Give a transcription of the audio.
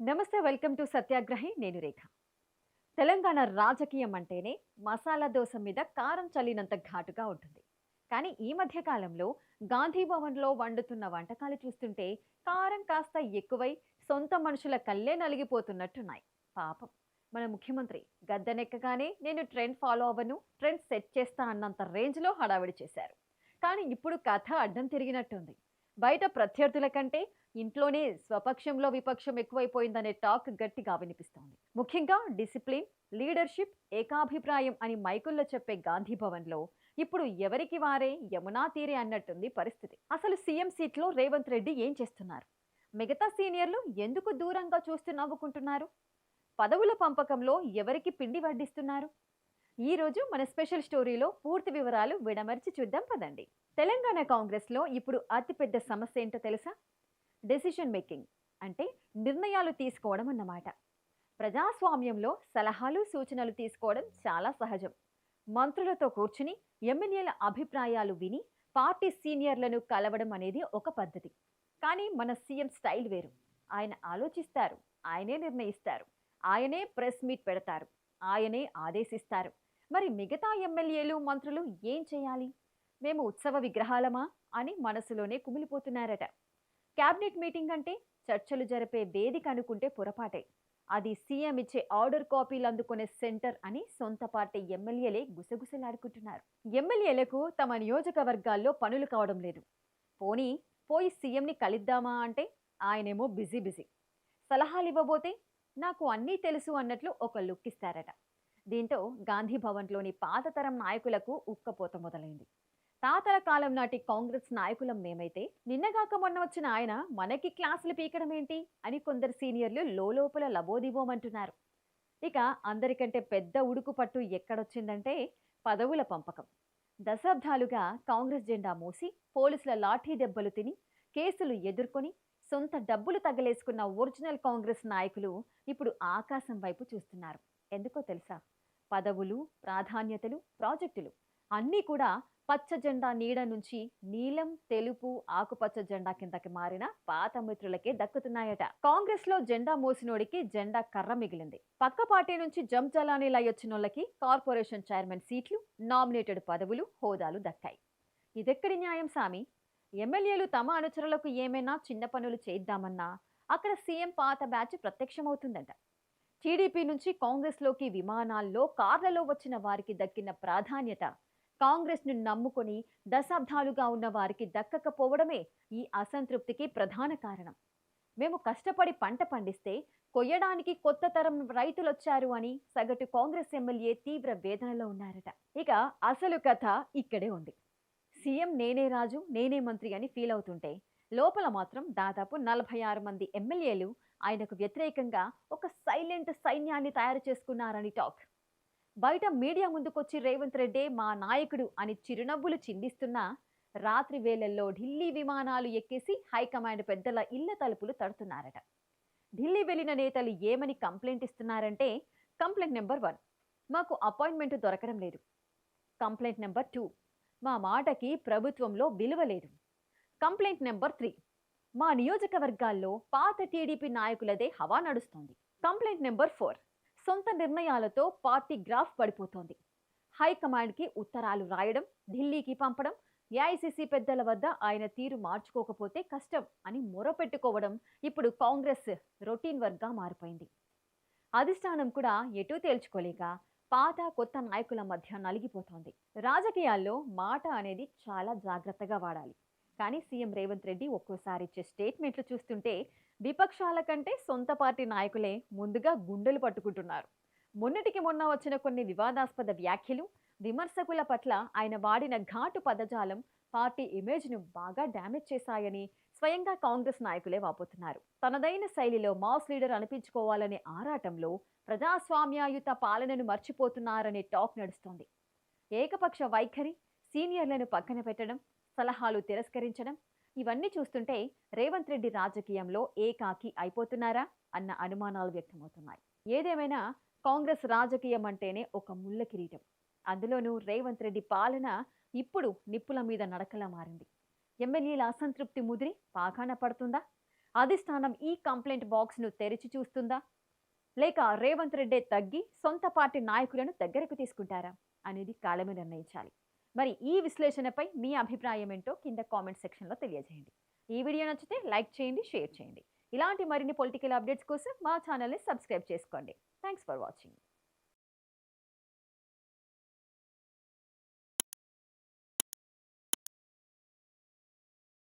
నమస్తే, welcome to సత్యాగ్రహి. నేను రేఖ. తెలంగాణ రాజకీయం అంటేనే మసాలా దోశ మీద కారం చల్లినంత ఘాటుగా ఉంటుంది. కానీ ఈ మధ్య కాలంలో గాంధీ భవన్లో వండుతున్న వంటకాలు చూస్తుంటే కారం కాస్త ఎక్కువై సొంత మనుషుల కళ్ళే నలిగిపోతున్నట్టున్నాయి. పాపం, మన ముఖ్యమంత్రి గద్దెనెక్కగానే నేను ట్రెండ్ ఫాలో అవ్వను, ట్రెండ్ సెట్ చేస్తా అన్నంత రేంజ్లో హడావిడి చేశారు. కానీ ఇప్పుడు కథ అడ్డం తిరిగినట్టుంది. బయట ప్రత్యర్థుల కంటే ఇంట్లోనే స్వపక్షంలో విపక్షం ఎక్కువైపోయిందనే టాక్ గట్టిగా వినిపిస్తోంది. ముఖ్యంగా డిసిప్లిన్, లీడర్షిప్, ఏకాభిప్రాయం అని మైకుల్లో చెప్పే గాంధీ భవన్లో ఇప్పుడు ఎవరికి వారే యమునా తీరే అన్నట్టుంది పరిస్థితి. అసలు సీఎం సీట్లో రేవంత్ రెడ్డి ఏం చేస్తున్నారు? మిగతా సీనియర్లు ఎందుకు దూరంగా చూస్తూ నవ్వుకుంటున్నారు? పదవుల పంపకంలో ఎవరికి పిండి వడ్డిస్తున్నారు? ఈ రోజు మన స్పెషల్ స్టోరీలో పూర్తి వివరాలు విడమర్చి చూద్దాం పదండి. తెలంగాణ కాంగ్రెస్లో ఇప్పుడు అతిపెద్ద సమస్య ఏంటో తెలుసా? డెసిషన్ మేకింగ్ అంటే నిర్ణయాలు తీసుకోవడం అన్నమాట. ప్రజాస్వామ్యంలో సలహాలు సూచనలు తీసుకోవడం చాలా సహజం. మంత్రులతో కూర్చుని ఎమ్మెల్యేల అభిప్రాయాలు విని పార్టీ సీనియర్లను కలవడం అనేది ఒక పద్ధతి. కానీ మన సీఎం స్టైల్ వేరు. ఆయన ఆలోచిస్తారు, ఆయనే నిర్ణయిస్తారు, ఆయనే ప్రెస్ మీట్ పెడతారు, ఆయనే ఆదేశిస్తారు. మరి మిగతా ఎమ్మెల్యేలు మంత్రులు ఏం చేయాలి? మేము ఉత్సవ విగ్రహాలమా అని మనసులోనే కుమిలిపోతున్నారట. క్యాబినెట్ మీటింగ్ అంటే చర్చలు జరిపే వేదిక అనుకుంటే పొరపాటే. అది సీఎం ఇచ్చే ఆర్డర్ కాపీలు అందుకునే సెంటర్ అని సొంత పార్టీ ఎమ్మెల్యేలే గుసగుసలాడుకుంటున్నారు. ఎమ్మెల్యేలకు తమ నియోజకవర్గాల్లో పనులు కావడం లేదు. పోనీ పోయి సీఎంని కలిద్దామా అంటే ఆయనేమో బిజీ బిజీ. సలహాలు ఇవ్వబోతే నాకు అన్నీ తెలుసు అన్నట్లు ఒక లుక్ ఇస్తారట. దీంతో గాంధీ భవన్లోని పాత తరం నాయకులకు ఉక్కపోత మొదలైంది. తాతల కాలం నాటి కాంగ్రెస్ నాయకులం మేమైతే నిన్నగాక మొన్న వచ్చిన ఆయన మనకి క్లాసులు పీకడం ఏంటి అని కొందరు సీనియర్లు లోపల లబోదిబోమంటున్నారు. ఇక అందరికంటే పెద్ద ఉడుకు పట్టు ఎక్కడొచ్చిందంటే పదవుల పంపకం. దశాబ్దాలుగా కాంగ్రెస్ జెండా మోసి పోలీసుల లాఠీ దెబ్బలు తిని కేసులు ఎదుర్కొని సొంత డబ్బులు తగలేసుకున్న ఒరిజినల్ కాంగ్రెస్ నాయకులు ఇప్పుడు ఆకాశం వైపు చూస్తున్నారు. ఎందుకో తెలుసా? పదవులు, ప్రాధాన్యతలు, ప్రాజెక్టులు అన్నీ కూడా పచ్చ జెండా నీడ నుంచి నీలం, తెలుపు, ఆకుపచ్చ జెండా కిందకి మారిన పాత మిత్రులకే దక్కుతున్నాయట. కాంగ్రెస్ లో జెండా మోసినోడికి జెండా కర్ర మిగిలింది. పక్క పార్టీ నుంచి జంప్ జలానీలా వచ్చినోళ్ళకి కార్పొరేషన్ చైర్మన్ సీట్లు, నామినేటెడ్ పదవులు, హోదాలు దక్కాయి. ఇదెక్కడి న్యాయం సామి? ఎమ్మెల్యేలు తమ అనుచరులకు ఏమైనా చిన్న పనులు చేద్దామన్నా అక్కడ సీఎం పాత బ్యాచ్ ప్రత్యక్షమవుతుందంట. టీడీపీ నుంచి కాంగ్రెస్లోకి విమానాల్లో, కార్లలో వచ్చిన వారికి దక్కిన ప్రాధాన్యత కాంగ్రెస్ను నమ్ముకొని దశాబ్దాలుగా ఉన్న వారికి దక్కకపోవడమే ఈ అసంతృప్తికి ప్రధాన కారణం. మేము కష్టపడి పంట పండిస్తే కొయ్యడానికి కొత్త తరం రైతులొచ్చారు అని సగటు కాంగ్రెస్ ఎమ్మెల్యే తీవ్ర వేదనలో ఉన్నారట. ఇక అసలు కథ ఇక్కడే ఉంది. సీఎం నేనే రాజు, నేనే మంత్రి అని ఫీల్ అవుతుంటే లోపల మాత్రం దాదాపు 46 మంది ఎమ్మెల్యేలు ఆయనకు వ్యతిరేకంగా ఒక సైలెంట్ సైన్యాన్ని తయారు చేసుకున్నారని టాక్. బయట మీడియా ముందుకొచ్చి రేవంత్ రెడ్డి మా నాయకుడు అని చిరునవ్వులు చిందిస్తున్నా రాత్రి వేళల్లో ఢిల్లీ విమానాలు ఎక్కేసి హైకమాండ్ పెద్దల ఇళ్ల తలుపులు తడుతున్నారట. ఢిల్లీ వెళ్లిన నేతలు ఏమని కంప్లైంట్ ఇస్తున్నారంటే, కంప్లైంట్ నెంబర్ 1, మాకు అపాయింట్మెంట్ దొరకడం లేదు. కంప్లైంట్ నెంబర్ 2, మా మాటకి ప్రభుత్వంలో విలువ లేదు. కంప్లైంట్ నెంబర్ 3, మా నియోజకవర్గాల్లో పాత టీడీపీ నాయకులదే హవా నడుస్తోంది. కంప్లైంట్ నెంబర్ 4, సొంత నిర్ణయాలతో పార్టీ గ్రాఫ్ పడిపోతోంది. హైకమాండ్కి ఉత్తరాలు రాయడం, ఢిల్లీకి పంపడం, ఏఐసీసీ పెద్దల వద్ద ఆయన తీరు మార్చుకోకపోతే కష్టం అని మొరపెట్టుకోవడం ఇప్పుడు కాంగ్రెస్ రొటీన్ వర్క్గా మారిపోయింది. అధిష్టానం కూడా ఎటూ తేల్చుకోలేక పాత కొత్త నాయకుల మధ్య నలిగిపోతోంది. రాజకీయాల్లో మాట అనేది చాలా జాగ్రత్తగా వాడాలి. కానీ సీఎం రేవంత్ రెడ్డి ఒక్కోసారి ఇచ్చే స్టేట్మెంట్లు చూస్తుంటే విపక్షాల కంటే సొంత పార్టీ నాయకులే ముందుగా గుండెలు పట్టుకుంటున్నారు. మొన్నటికి మొన్న వచ్చిన కొన్ని వివాదాస్పద వ్యాఖ్యలు, విమర్శకుల పట్ల ఆయన వాడిన ఘాటు పదజాలం పార్టీ ఇమేజ్ను బాగా డ్యామేజ్ చేశాయని స్వయంగా కాంగ్రెస్ నాయకులే వాపోతున్నారు. తనదైన శైలిలో మాస్ లీడర్ అనిపించుకోవాలనే ఆరాటంలో ప్రజాస్వామ్యాయుత పాలనను మర్చిపోతున్నారనే టాక్ నడుస్తోంది. ఏకపక్ష వైఖరి, సీనియర్లను పక్కన పెట్టడం, సలహాలు తిరస్కరించడం ఇవన్నీ చూస్తుంటే రేవంత్ రెడ్డి రాజకీయంలో ఏకాకి అయిపోతున్నారా అన్న అనుమానాలు వ్యక్తమవుతున్నాయి. ఏదేమైనా కాంగ్రెస్ రాజకీయం అంటేనే ఒక ముళ్ళ కిరీటం. అందులోనూ రేవంత్ రెడ్డి పాలన ఇప్పుడు నిప్పుల మీద నడకలా మారింది. ఎమ్మెల్యేల అసంతృప్తి ముదిరి పాకాన పడుతుందా? అధిష్టానం ఈ కంప్లైంట్ బాక్స్ను తెరిచి చూస్తుందా, లేక రేవంత్ రెడ్డే తగ్గి సొంత పార్టీ నాయకులను దగ్గరకు తీసుకుంటారా అనేది కాలమే నిర్ణయించాలి. మరి ఈ విశ్లేషణపై మీ అభిప్రాయం ఏంటో కింద కామెంట్ సెక్షన్లో తెలియజేయండి. ఈ వీడియో నచ్చితే లైక్ చేయండి, షేర్ చేయండి. ఇలాంటి మరిన్ని పొలిటికల్ అప్డేట్స్ కోసం మా ఛానల్ని సబ్స్క్రైబ్ చేసుకోండి. Thanks for watching.